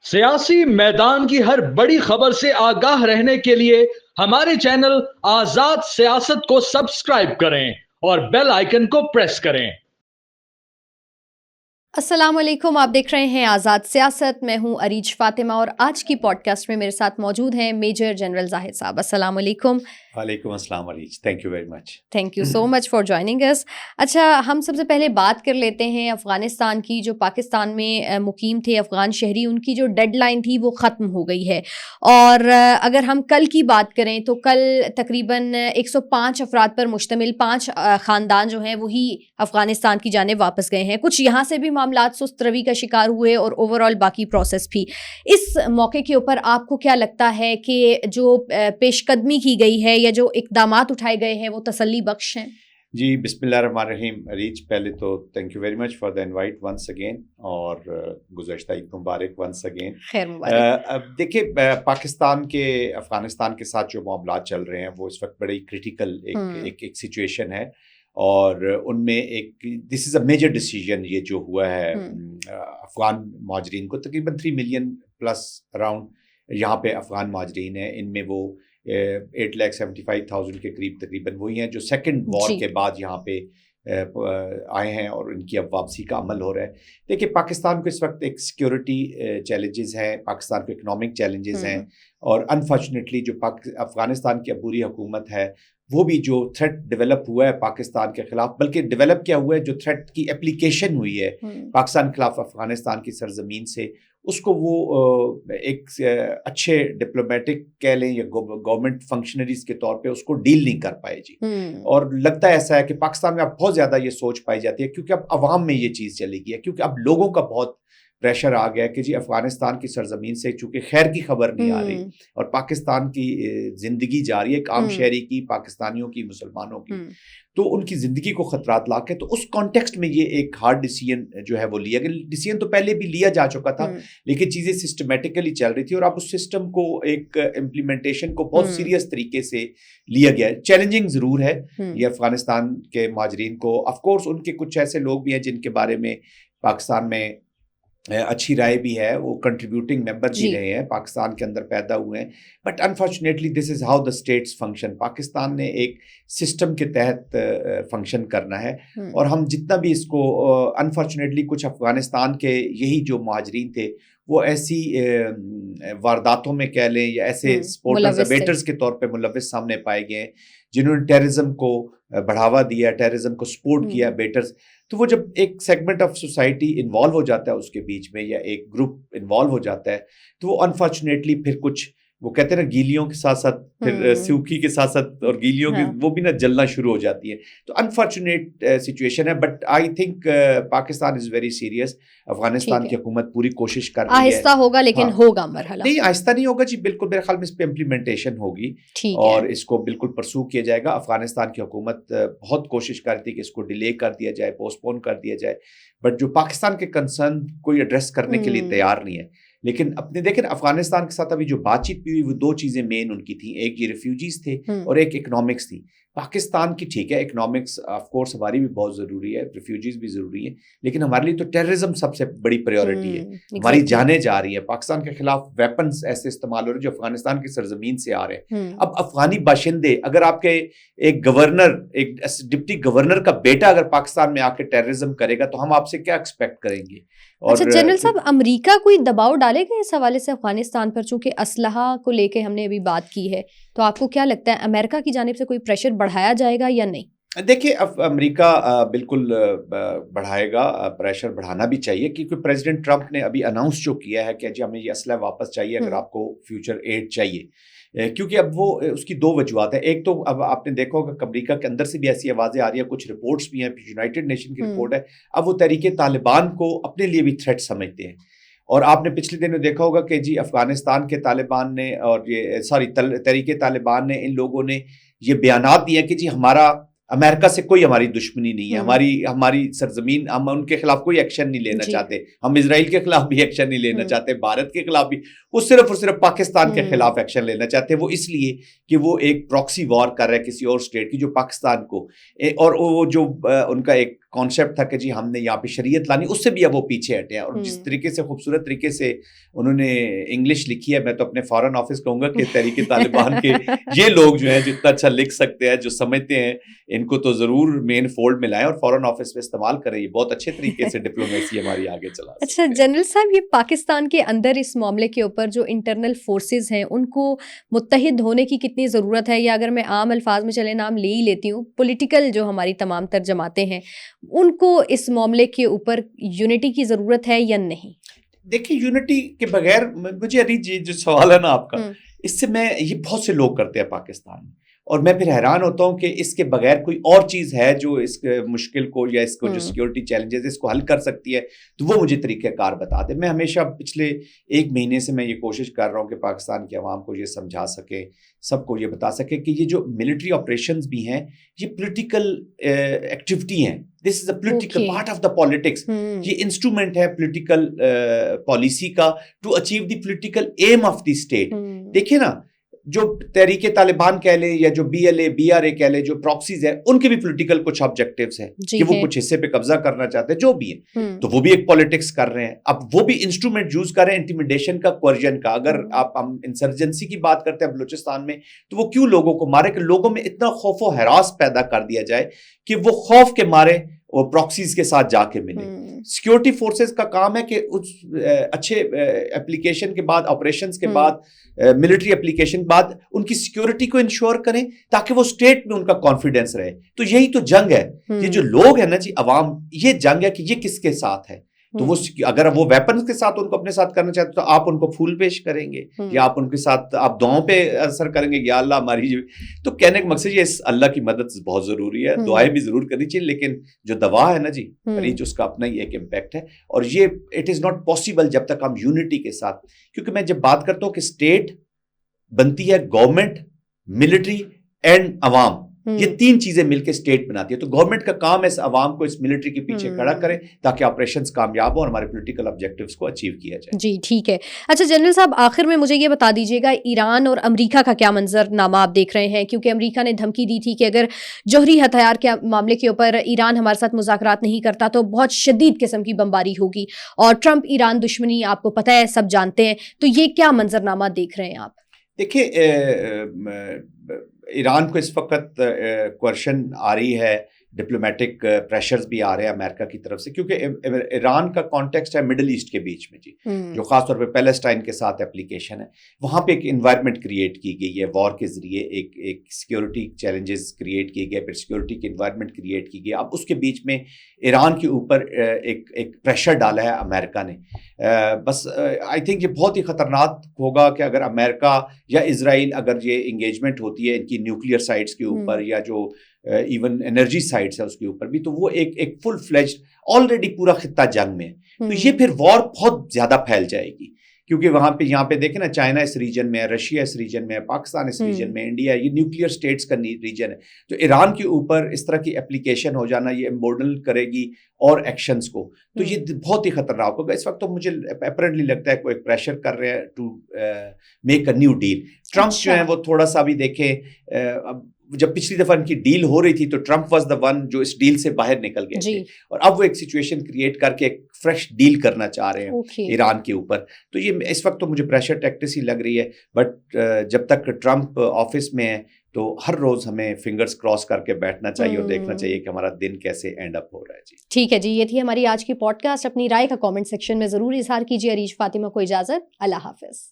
सियासी मैदान की हर बड़ी खबर से आगाह रहने के लिए हमारे चैनल आजाद सियासत को सब्सक्राइब करें और बेल आइकन को प्रेस करें। अस्सलाम वालेकुम, आप देख रहे हैं आज़ाद सियासत। मैं हूं अरीज फातिमा और आज की पॉडकास्ट में मेरे साथ मौजूद हैं मेजर जनरल जाहिद साहब। अस्सलाम वालेकुम। वालेकुम अस्सलाम Areej, thank you very much. Thank you so much for joining us. अच्छा, हम सबसे पहले बात कर लेते हैं अफ़गानिस्तान की। जो पाकिस्तान में मुकीम थे अफ़गान शहरी, उनकी जो डेडलाइन थी वो ख़त्म हो गई है। और अगर हम कल की बात करें तो कल तकरीबन 105 अफराद पर मुश्तमिल 5 ख़ानदान जो हैं वही अफ़गानिस्तान की जानिब वापस गए हैं। कुछ यहाँ से भी मामलात सुस्त रवी का शिकार हुए और ओवरऑल बाकी प्रोसेस भी। इस मौके के ऊपर आपको क्या लगता है कि जो पेशकदमी की गई है या जो इक़दामात उठाए गए हैं वो तसल्ली बख्श हैं? जी, बिस्मिल्लाहिर्रहमानिर्रहीम। अरीज, पहले तो thank you very much for the invite once again, और गुज़श्ता ईद मुबारक वंस अगेन। खैर मुबारक। अब देखिए, पाकिस्तान के अफ़गानिस्तान के साथ जो मामलात चल रहे हैं वो इस वक्त बड़ी क्रिटिकल एक सिचुएशन है, और उनमें एक this is a major decision ये जो हुआ है। अफ़गान माजरीन को तकरीबन 3 मिलियन प्लस अराउंड यहाँ पे अफ़गान माजरीन हैं। इनमें वो 8,75,000 के करीब तकरीबन वही हैं जो सेकंड वॉर के बाद यहाँ पे आए हैं, और इनकी अब वापसी का अमल हो रहा है। देखिए, पाकिस्तान को इस वक्त एक सिक्योरिटी चैलेंजेस हैं, पाकिस्तान को इकोनॉमिक चैलेंजेस हैं, और अनफॉर्चुनेटली जो अफ़गानिस्तान की अबूरी हुकूमत है वो भी जो थ्रेट डेवलप हुआ है पाकिस्तान के खिलाफ, बल्कि डेवलप क्या हुआ है, जो थ्रेट की एप्लीकेशन हुई है पाकिस्तान के खिलाफ अफ़गानिस्तान की सरजमीन से, उसको वो एक अच्छे डिप्लोमेटिक कह लें या गवर्नमेंट फंक्शनरीज के तौर पे उसको डील नहीं कर पाए जी। और लगता है ऐसा है कि पाकिस्तान में अब बहुत ज़्यादा ये सोच पाई जाती है, क्योंकि अब अवाम में ये चीज़ चली गई है, क्योंकि अब लोगों का बहुत प्रेशर आ गया कि जी अफ़गानिस्तान की सरजमीन से चूँकि खैर की खबर नहीं आ रही और पाकिस्तान की ज़िंदगी जा रही है, आम शहरी की, पाकिस्तानियों की, मुसलमानों की, तो उनकी ज़िंदगी को ख़तरात लाके, तो उस कॉन्टेक्स्ट में ये एक हार्ड डिसीजन जो है वो लिया गया। डिसीजन तो पहले भी लिया जा चुका था, लेकिन चीज़ें सिस्टमेटिकली चल रही थी, और अब उस सिस्टम को एक इम्प्लीमेंटेशन को बहुत सीरियस तरीके से लिया गया है। चैलेंजिंग ज़रूर है ये अफ़गानिस्तान के माजरीन को। ऑफकोर्स उनके कुछ ऐसे लोग भी हैं जिनके बारे में पाकिस्तान में अच्छी राय भी है, वो कंट्रीब्यूटिंग मेंबर भी रहे हैं, पाकिस्तान के अंदर पैदा हुए हैं, but unfortunately this is how the states function. Pakistan ने एक सिस्टम के तहत फंक्शन करना है, और हम जितना भी इसको अनफॉर्चुनेटली कुछ अफ़गानिस्तान के यही जो मुहाजिरीन थे वो ऐसी वारदातों में कह लें या ऐसे सपोर्टर्स अबेटर्स के तौर पे मुलविस सामने पाए गए हैं, जिन्होंने टेररिज्म को बढ़ावा दिया, टेररिज्म को सपोर्ट किया, अबेटर्स। तो वो जब एक सेगमेंट ऑफ सोसाइटी इन्वॉल्व हो जाता है उसके बीच में, या एक ग्रुप इन्वॉल्व हो जाता है, तो वो अनफॉर्चुनेटली फिर कुछ वो कहते हैं ना, गीलियों के साथ साथ फिर सूखी के साथ साथ और गीलियों की वो भी ना जलना शुरू हो जाती है। तो अनफॉर्चुनेट सिचुएशन है, but I think Pakistan is very serious. Afghanistan की हुकूमत पूरी कोशिश कर रही है, आहिस्ता होगा लेकिन होगा मरहला। नहीं, आहिस्ता नहीं होगा जी, बिल्कुल मेरे ख्याल में इस पे इम्प्लीमेंटेशन होगी और इसको बिल्कुल परसू किया जाएगा। अफगानिस्तान की हुकूमत बहुत कोशिश कर रही थी कि इसको डिले कर दिया जाए, पोस्टपोन कर दिया जाए, बट जो पाकिस्तान के कंसर्न कोई एड्रेस करने के लिए तैयार नहीं है। लेकिन अपने देखें, अफगानिस्तान के साथ अभी जो बातचीत हुई वो दो चीज़ें मेन उनकी थी, एक ये रिफ्यूजीज थे और एक इकोनॉमिक्स थी। पाकिस्तान की ठीक है, इकोनॉमिक्स ऑफ कोर्स हमारी भी बहुत ज़रूरी है, रिफ्यूजीज भी ज़रूरी है, लेकिन हमारे लिए तो टेररिज्म सबसे बड़ी प्रायोरिटी है। हमारी जानें जा रही है, पाकिस्तान के खिलाफ वेपन्स ऐसे इस्तेमाल हो रहे हैं जो अफगानिस्तान की सरजमीन से आ रहे हैं। अब अफगानी बाशिंदे, अगर आपके एक गवर्नर, एक डिप्टी गवर्नर का बेटा अगर पाकिस्तान में आके टेररिज्म करेगा तो हम आपसे क्या एक्सपेक्ट करेंगे? अच्छा जनरल साहब, अमेरिका कोई दबाव डालेगा इस हवाले से अफगानिस्तान पर? चूंकि असलहा को लेके हमने अभी बात की है, तो आपको क्या लगता है अमेरिका की जानिब से कोई प्रेशर बढ़ाया जाएगा या नहीं? देखिए, अब अमेरिका बिल्कुल बढ़ाएगा, प्रेशर बढ़ाना भी चाहिए, क्योंकि प्रेसिडेंट ट्रंप ने अभी अनाउंस जो किया है कि जी हमें ये असला वापस चाहिए अगर आपको फ्यूचर एड चाहिए, क्योंकि अब वो उसकी दो वजूहत है। एक तो अब आपने देखा होगा अमेरिका के अंदर से भी ऐसी आवाज़ें आ रही है, कुछ रिपोर्ट्स भी हैं, यूनाइटेड नेशन की रिपोर्ट है, अब वो तहरीके तालिबान को अपने लिए भी थ्रेट समझते हैं। और आपने पिछले दिनों देखा होगा कि जी अफगानिस्तान के तालिबान ने और ये तहरीके तालिबान ने, इन लोगों ने ये बयानात दिए कि जी हमारा अमेरिका से कोई हमारी दुश्मनी नहीं है, हमारी सरजमीन, हम उनके खिलाफ कोई एक्शन नहीं लेना चाहते, हम इजराइल के खिलाफ भी एक्शन नहीं लेना चाहते, भारत के खिलाफ भी, वो सिर्फ और सिर्फ पाकिस्तान के खिलाफ एक्शन लेना चाहते हैं। वो इसलिए कि वो एक प्रॉक्सी वॉर कर रहा है किसी और स्टेट की जो पाकिस्तान को, और वो जो उनका एक کانسیپٹ تھا کہ جی ہم نے یہاں پہ شریعت لانی, اس سے بھی اب وہ پیچھے ہٹے ہیں. اور جس طریقے سے خوبصورت طریقے سے انہوں نے انگلش لکھی ہے, میں تو اپنے فارن آفس کہوں گا کہ تحریک طالبان کے یہ لوگ جو ہیں جتنا اچھا لکھ سکتے ہیں, جو سمجھتے ہیں, ان کو تو ضرور مین فولڈ میں لائیں اور فارن آفس میں استعمال کریں. یہ بہت اچھے طریقے سے ڈپلومیسی ہماری آگے چلا. اچھا جنرل صاحب, یہ پاکستان کے اندر اس معاملے کے اوپر جو انٹرنل فورسز ہیں ان کو متحد ہونے کی کتنی ضرورت ہے, یا اگر میں عام الفاظ میں چلے نام لے ہی لیتی ہوں, پولیٹیکل جو ہماری تمام تر جماعتیں ہیں ان کو اس معاملے کے اوپر یونٹی کی ضرورت ہے یا نہیں؟ دیکھیے یونٹی کے بغیر, مجھے جی جو سوال ہے نا آپ کا, اس سے میں یہ بہت سے لوگ کرتے ہیں پاکستان میں, اور میں پھر حیران ہوتا ہوں کہ اس کے بغیر کوئی اور چیز ہے جو اس مشکل کو یا اس کو جو سیکیورٹی چیلنجز اس کو حل کر سکتی ہے, تو وہ مجھے طریقہ کار بتا دے. میں ہمیشہ پچھلے 1 مہینے سے میں یہ کوشش کر رہا ہوں کہ پاکستان کے عوام کو یہ سمجھا سکے, سب کو یہ بتا سکے کہ یہ جو ملٹری آپریشنز بھی ہیں یہ پولیٹیکل ایکٹیویٹی ہیں. This is a political part of the politics. یہ انسٹرومنٹ ہے پولیٹیکل پالیسی کا to achieve the political aim of the state. دیکھیں نا, جو تحریک طالبان کہہ لیں یا جو BLA BRA کہہ لیں, جو پراکسیز ہیں, ان کے بھی پولیٹیکل کچھ آبجیکٹیوز ہیں کہ وہ کچھ حصے پہ قبضہ کرنا چاہتے ہیں, جو بھی ہیں, تو وہ بھی ایک پالیٹکس کر رہے ہیں. اب وہ بھی انسٹرومنٹ یوز کر رہے ہیں انٹیمیڈیشن کا, کوئرژن کا. اگر ہم انسرجنسی کی بات کرتے ہیں بلوچستان میں, تو وہ کیوں لوگوں کو مارے کہ لوگوں میں اتنا خوف و ہراس پیدا کر دیا جائے کہ وہ خوف کے مارے وہ پراکسیز کے ساتھ جا کے ملے. سیکیورٹی فورسز کا کام ہے کہ اس اچھے اپلیکیشن کے بعد, آپریشنز کے بعد, ملٹری اپلیکیشن کے بعد ان کی سیکیورٹی کو انشور کریں تاکہ وہ اسٹیٹ میں ان کا کانفیڈنس رہے. تو یہی تو جنگ ہے. یہ جو لوگ ہیں نا جی, عوام, یہ جنگ ہے کہ یہ کس کے ساتھ ہے. تو وہ اگر وہ ویپنز کے ساتھ ان کو اپنے ساتھ کرنا چاہتے تو آپ ان کو پھول پیش کریں گے, یا آپ ان کے ساتھ آپ دعاؤں پہ اثر کریں گے, یا اللہ ہماری. تو کہنے کا مقصد یہ, اللہ کی مدد بہت ضروری ہے, دعائیں بھی ضرور کرنی چاہیے, لیکن جو دوا ہے نا جی مریض, اس کا اپنا ہی ایک امپیکٹ ہے. اور یہ اٹ از ناٹ پاسبل جب تک ہم یونٹی کے ساتھ, کیونکہ میں جب بات کرتا ہوں کہ اسٹیٹ بنتی ہے گورنمنٹ, ملٹری اینڈ عوام, یہ 3 چیزیں مل کے اسٹیٹ بناتی ہے. تو گورنمنٹ کا کام ہے اس عوام کو اس ملٹری کے پیچھے کھڑا کرے تاکہ آپریشنز کامیاب ہوں اور ہمارے پولیٹیکل آبجیکٹیوز کو اچیو کیا جائے. جی ٹھیک ہے. اچھا جنرل صاحب, آخر میں مجھے یہ بتا دیجیے گا, ایران اور امریکہ کا کیا منظر نامہ آپ دیکھ رہے ہیں؟ کیونکہ امریکہ نے دھمکی دی تھی کہ اگر جوہری ہتھیار کے معاملے کے اوپر ایران ہمارے ساتھ مذاکرات نہیں کرتا تو بہت شدید قسم کی بمباری ہوگی, اور ٹرمپ ایران دشمنی آپ کو پتہ ہے, سب جانتے ہیں. تو یہ کیا منظر نامہ دیکھ رہے ہیں آپ؟ دیکھیں, ایران کو اس وقت کوئرشن آ رہی ہے, ڈپلومیٹک پریشرز بھی آ رہے ہیں امریکہ کی طرف سے, کیونکہ ایران کا کانٹیکسٹ ہے مڈل ایسٹ کے بیچ میں جی, جو خاص طور پہ پیلسٹائن کے ساتھ اپلیکیشن ہے. وہاں پہ ایک انوائرمنٹ کریٹ کی گئی ہے وار کے ذریعے, ایک سیکیورٹی چیلنجز کریٹ کیے گئے, پھر سیکیورٹی کی انوائرمنٹ کریٹ کی گئی. اب اس کے بیچ میں ایران کے اوپر ایک پریشر ڈالا ہے امریکہ نے. بس آئی تھنک یہ بہت ہی خطرناک ہوگا کہ اگر امریکہ یا اسرائیل اگر یہ انگیجمنٹ ہوتی ہے ان کی نیوکلیئر سائٹس کے اوپر, یا جو ایون انرجی سائٹس ہے اس کے اوپر بھی, تو وہ ایک فل فلیجڈ آلریڈی پورا خطہ جنگ میں ہے. تو یہ پھر وار بہت زیادہ پھیل جائے گی, کیونکہ وہاں پہ یہاں پہ دیکھیں نا, چائنا اس ریجن میں ہے, رشیا اس ریجن میں ہے, پاکستان اس ریجن میں, انڈیا, یہ نیوکلیئر سٹیٹس کا ریجن ہے. تو ایران کے اوپر اس طرح کی اپلیکیشن ہو جانا یہ امبورڈن کرے گی اور ایکشنز کو, تو یہ بہت ہی خطرناک ہوگا. اس وقت تو مجھے اپیرنٹلی لگتا ہے کوئی ایک پریشر کر رہے ہیں to make a new deal. Trump جو ہیں وہ تھوڑا سا بھی دیکھیں, جب پچھلی دفعہ ان کی ڈیل ہو رہی تھی تو ٹرمپ واز دا ون جو اس ڈیل سے باہر نکل گئے تھے, اور اب وہ ایک سچویشن کریٹ کر کے ایک فریش ڈیل کرنا چاہ رہے ہیں ایران کے اوپر. تو یہ اس وقت تو مجھے پریشر ٹیکٹس ہی لگ رہی ہے, بٹ جب تک ٹرمپ آفس میں ہے تو ہر روز ہمیں فنگرز کراس کر کے بیٹھنا چاہیے اور دیکھنا چاہیے کہ ہمارا دن کیسے اینڈ اپ ہو رہا ہے. جی ٹھیک ہے جی, یہ تھی ہماری آج کی پوڈ کاسٹ. اپنی رائے کا کامنٹ سیکشن میں ضرور اظہار کیجیے. عریش فاطمہ کو اجازت, اللہ حافظ.